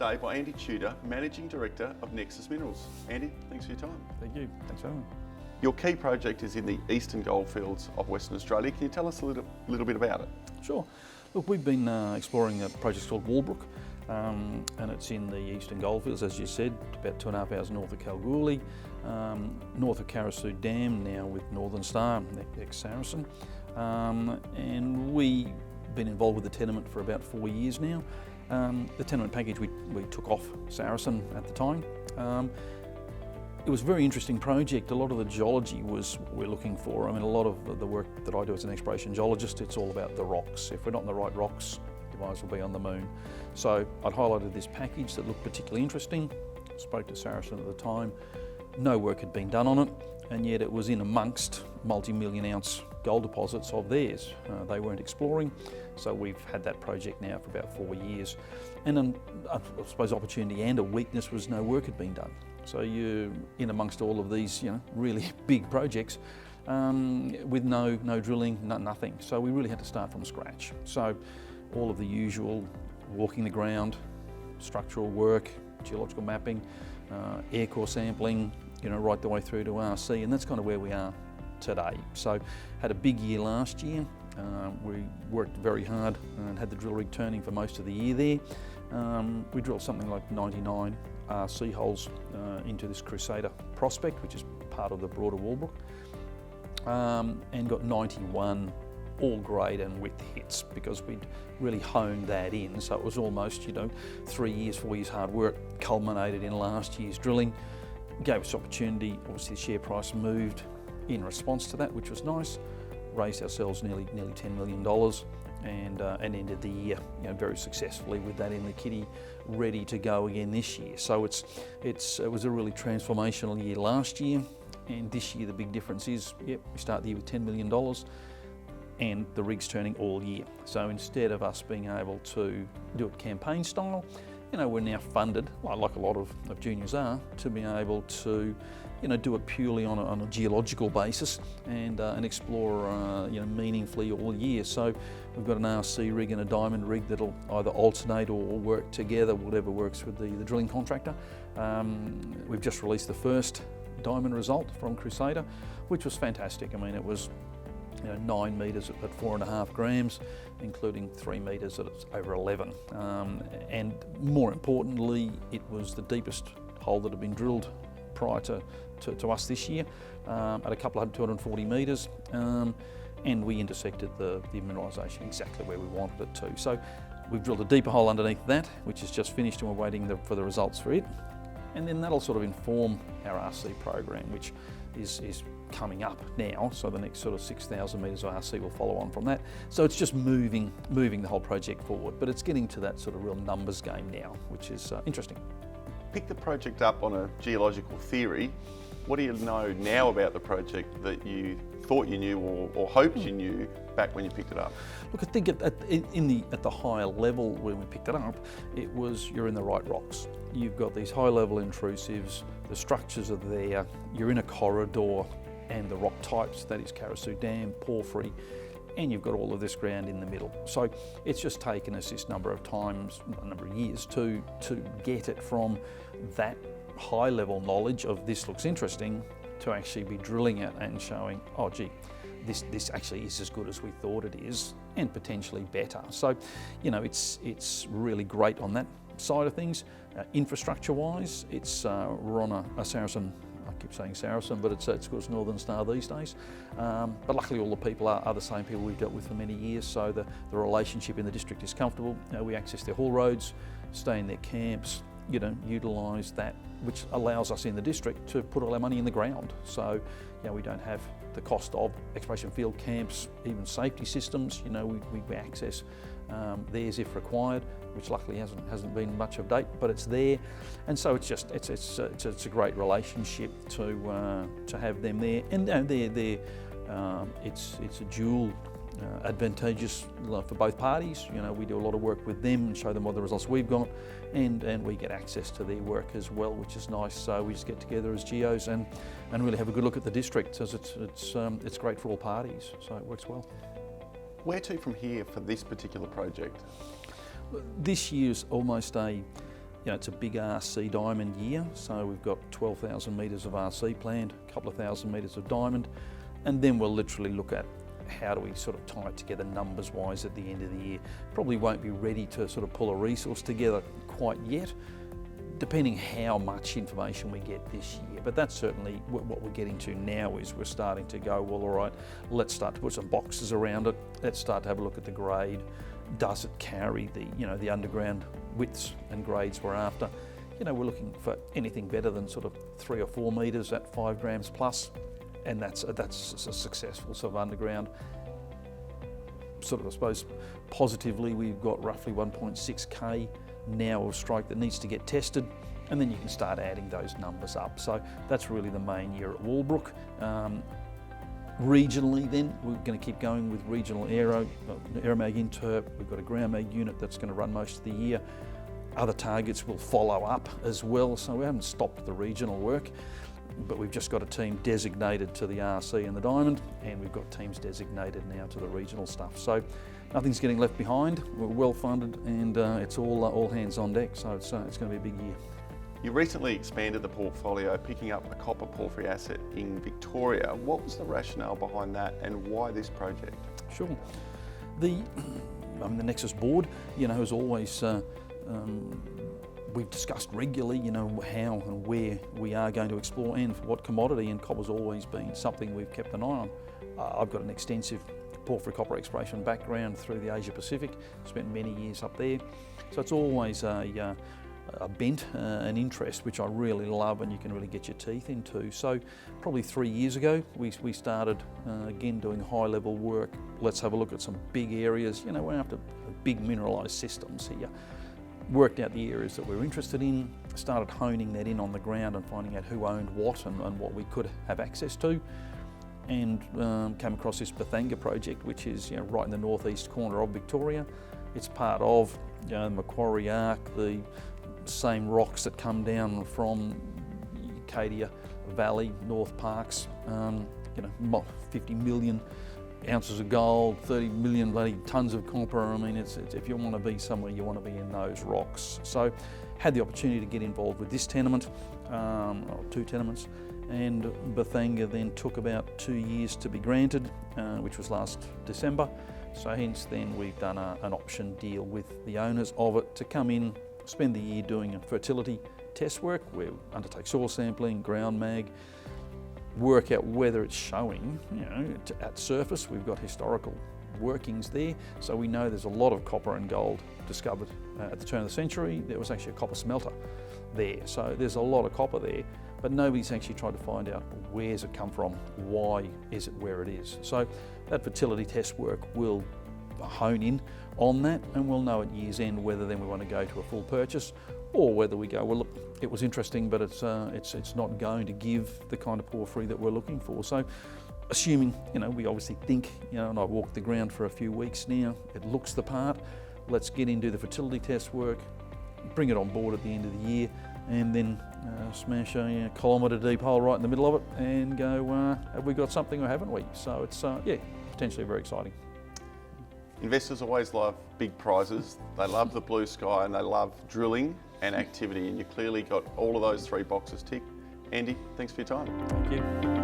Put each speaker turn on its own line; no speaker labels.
today by Andy Tudor, Managing Director of Nexus Minerals. Andy, thanks for your time.
Thank you. Thanks for having me.
Your key project is in the eastern goldfields of Western Australia. Can you tell us a little bit about it?
Sure. Look, we've been exploring a project called Walbrook, and it's in the eastern goldfields, as you said, about 2.5 hours north of Kalgoorlie, north of Carosue Dam, now with Northern Star, ex-Saracen. And we've been involved with the tenement for about 4 years now. The tenement package we took off Saracen at the time. It was a very interesting project. A lot of the geology was what we're looking for. I mean, a lot of the work that I do as an exploration geologist, it's all about the rocks. If we're not in the right rocks, you might as well be on the moon. So I'd highlighted this package that looked particularly interesting. Spoke to Saracen at the time. No work had been done on it, and yet it was in amongst multi-million ounce gold deposits of theirs. They weren't exploring, so we've had that project now for about 4 years. And I suppose opportunity and a weakness was no work had been done. So you're in amongst all of these, really big projects with no drilling, nothing. So we really had to start from scratch. So all of the usual, walking the ground, structural work, geological mapping, air core sampling, right the way through to RC, and that's kind of where we are today. So had a big year last year. We worked very hard and had the drill rig turning for most of the year there. We drilled something like 99 RC holes into this Crusader prospect, which is part of the broader Walbrook, and got 91 all grade and width hits because we'd really honed that in. So it was almost 4 years hard work culminated in last year's drilling. Gave us opportunity. Obviously the share price moved in response to that, which was nice. Raised ourselves nearly $10 million and ended the year very successfully with that in the kitty, ready to go again this year. So it was a really transformational year last year, and this year the big difference is, we start the year with $10 million and the rig's turning all year. So instead of us being able to do it campaign style, we're now funded, like a lot of juniors are, to be able to do it purely on a geological basis and explore meaningfully all year. So we've got an RC rig and a diamond rig that'll either alternate or work together, whatever works with the drilling contractor. We've just released the first diamond result from Crusader, which was fantastic. I mean, it was 9 metres at 4.5 grams, including 3 metres at over 11. And more importantly, it was the deepest hole that had been drilled prior to us this year, at a couple of 240 metres, and we intersected the mineralisation exactly where we wanted it to. So we've drilled a deeper hole underneath that, which is just finished, and we're waiting for the results for it. And then that'll sort of inform our RC program, which is coming up now. So the next sort of 6,000 metres of RC will follow on from that. So it's just moving the whole project forward, but it's getting to that sort of real numbers game now, which is interesting.
Pick the project up on a geological theory. What do you know now about the project that you thought you knew or hoped you knew back when you picked it up?
Look, I think at the higher level when we picked it up, it was you're in the right rocks. You've got these high level intrusives, the structures are there, you're in a corridor, and the rock types, that is Carosue Dam, porphyry, and you've got all of this ground in the middle. So it's just taken us this number of years to get it from that high level knowledge of this looks interesting to actually be drilling it and showing, oh gee, this actually is as good as we thought it is, and potentially better. So, it's really great on that side of things. Infrastructure wise, we're on a Saracen, I keep saying Saracen, but it's of course Northern Star these days. But luckily all the people are the same people we've dealt with for many years, so the relationship in the district is comfortable. We access their haul roads, stay in their camps, utilise that, which allows us in the district to put all our money in the ground. So, we don't have the cost of exploration field camps, even safety systems. We access theirs if required, which luckily hasn't been much of date, but it's there. And so it's a great relationship to have them there. And it's a dual advantageous for both parties. We do a lot of work with them and show them what the results we've got, and we get access to their work as well, which is nice. So we just get together as geos and really have a good look at the district, as it's great for all parties. So it works well.
Where to from here for this particular project?
This year's almost a it's a big RC diamond year, so we've got 12,000 metres of RC planned, a couple of thousand metres of diamond, and then we'll literally look at how do we sort of tie it together numbers wise at the end of the year. Probably won't be ready to sort of pull a resource together quite yet, depending how much information we get this year. But that's certainly what we're getting to now, is we're starting to go, well, all right, let's start to put some boxes around it. Let's start to have a look at the grade. Does it carry the underground widths and grades we're after? We're looking for anything better than sort of 3 or 4 metres at 5 grams plus, and that's a successful sort of underground. Sort of, I suppose, positively, we've got roughly 1.6k now of strike that needs to get tested, and then you can start adding those numbers up. So that's really the main year at Walbrook. Regionally then, we're going to keep going with regional aeromag interp. We've got a ground mag unit that's going to run most of the year. Other targets will follow up as well, so we haven't stopped the regional work, but we've just got a team designated to the RC and the diamond, and we've got teams designated now to the regional stuff. So nothing's getting left behind. We're well funded, and it's all hands on deck, so it's going to be a big year.
You recently expanded the portfolio, picking up a copper porphyry asset in Victoria. What was the rationale behind that, and why this project?
Sure. The Nexus board, has always, we've discussed regularly, how and where we are going to explore and for what commodity, and copper's always been something we've kept an eye on. I've got an extensive porphyry copper exploration background through the Asia Pacific, spent many years up there, so it's always a bent, an interest which I really love and you can really get your teeth into. So probably 3 years ago we started again doing high level work. Let's have a look at some big areas, we're after big mineralised systems here. Worked out the areas that we're interested in, started honing that in on the ground and finding out who owned what and what we could have access to, and came across this Bathanga project, which is right in the northeast corner of Victoria. It's part of the Macquarie Arc, the same rocks that come down from Cadia Valley, North Parks, 50 million ounces of gold, 30 million bloody tonnes of copper. I mean, it's if you want to be somewhere, you want to be in those rocks. So had the opportunity to get involved with this tenement, or 2 tenements, and Bathanga then took about 2 years to be granted, which was last December. So hence then we've done an option deal with the owners of it to come in, spend the year doing a fertility test work where we undertake soil sampling, ground mag, work out whether it's showing, at surface. We've got historical workings there, so we know there's a lot of copper and gold discovered at the turn of the century. There was actually a copper smelter there, so there's a lot of copper there, but nobody's actually tried to find out where's it come from, why is it where it is. So that fertility test work will hone in on that, and we'll know at year's end whether then we want to go to a full purchase, or whether we go, well look, it was interesting, but it's not going to give the kind of porphyry that we're looking for. So assuming, we obviously think, and I've walked the ground for a few weeks now, it looks the part, let's get into the fertility test work, bring it on board at the end of the year, and then smash a kilometre deep hole right in the middle of it and go, have we got something or haven't we? So it's, potentially very exciting.
Investors always love big prizes. They love the blue sky and they love drilling and activity, and you clearly got all of those 3 boxes ticked. Andy, thanks for your time.
Thank you.